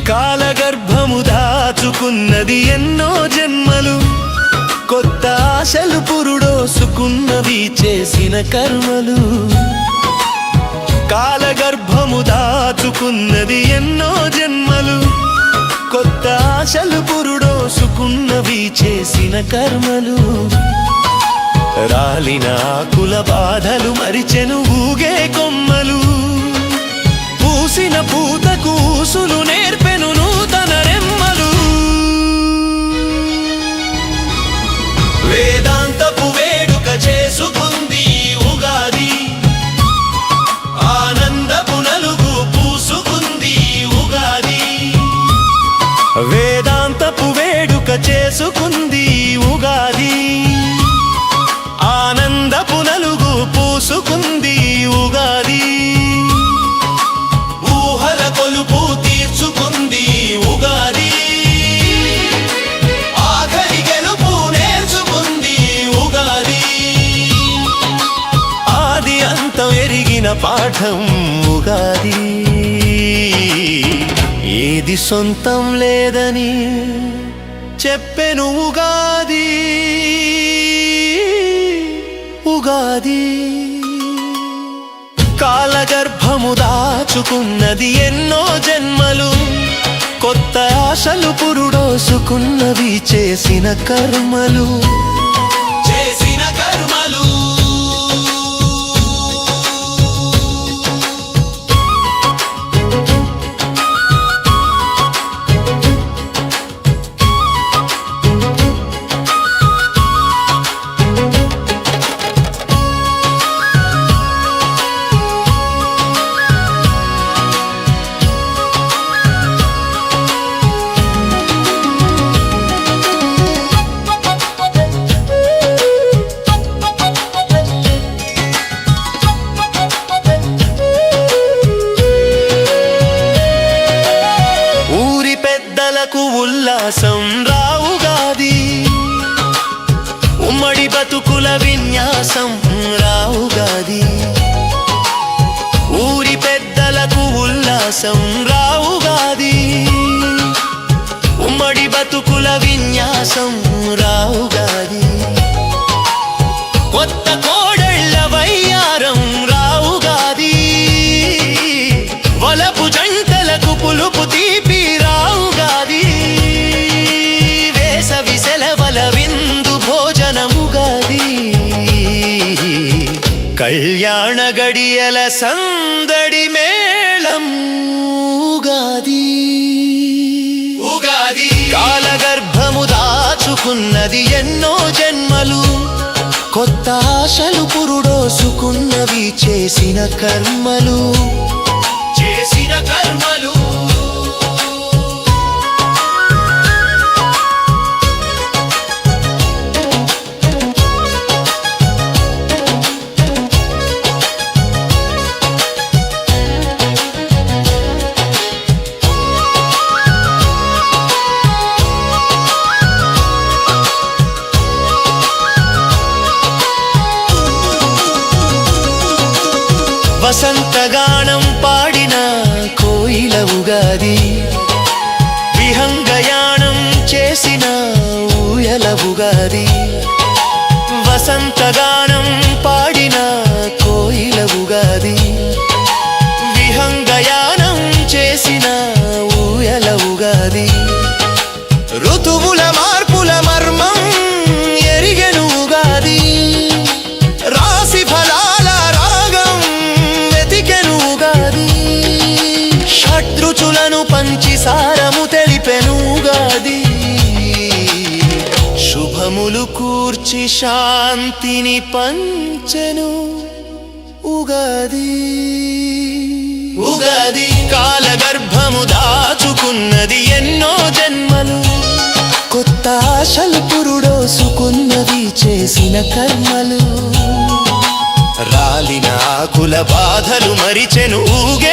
కాలగర్భము దాచుకున్నది ఎన్నో జన్మలు, కొత్త ఆశలు పురుడోసుకున్నవి చేసిన కర్మలు. కాలగర్భము దాచుకున్నది ఎన్నో జన్మలు, కొత్త ఆశలు పురుడోసుకున్నవి చేసిన కర్మలు. రాలిన ఆకుల బాధలు మరిచెను ఊగే కొమ్మలు, పూసిన పూతకు ఊసులు నేర్పెను నూతన రెమ్మలు. వేదాంతపు వేడుక చేసుకుంది ఉగాది, ఆనందపు నలుగు పూసుకుంది ఉగాది. వేదాంతపు వేడుక చేసుకుంది ఉగాది, ఆనందపు నలుగు పూసుకుంది ఉగాది. ఊహల కొలుపు తీర్చుకుంది ఉగాది, ఆఖరి గెలుపు నేర్చుకుంది ఉగాది. ఆది అంతం ఎరిగిన పాఠం ఉగాది, ఏది సొంతం లేదని చెప్పెను ఉగాది. ఉగాది కాలగర్భము దాచుకున్నది ఎన్నో జన్మలు, కొత్త ఆశలు పురుడోసుకున్నవి చేసిన కర్మలు. చేసిన కర్మలు. ఉల్లాసం రావుగాది, ఉమ్మడి బతుకుల విన్యాసం రావుగాది. ఊరి పెద్దలకు ఉల్లాసం రావుగాది, ఉమ్మడి బతుకుల విన్యాసం రావుగాది. కొత్త కోడళ్ళ వయ్యారం రావుగాది, వలపు జంటలకు పులుపు తీపి రావుగాది. వేసవి సెలవల విందు భోజనముగాది, కళ్యాణ గడియల సందడి మేళం ఉగాది. ఉగాది కాలగర్భము దాచుకున్నది ఎన్నో జన్మలు, కొత్త ఆశలు పురుడోసుకున్నవి చేసిన కర్మలు. చేసిన కర్మలు. వసంతగానం పాడిన కోయిల ఉగాది, విహంగయానం చేసిన ఊయల ఉగాది. వసంతగానం పాడిన కోయిల ఉగాది, విహంగయానం చేసిన ఊయల ఉగాది. ఋతువుల మార్పుల మర్మం ఎరిగెను ఉగాది, రాశి ఫలాల రాగం వెతికెను ఉగాది. నుంచి శాంతిని పంచెను ఉగాది. ఉగాది కాలగర్భము దాచుకున్నది ఎన్నో జన్మలు, కొత్త ఆశలు పురుడోసుకున్నది చేసిన కర్మలు. రాలిన ఆకుల బాధలు మరిచెను ఊగే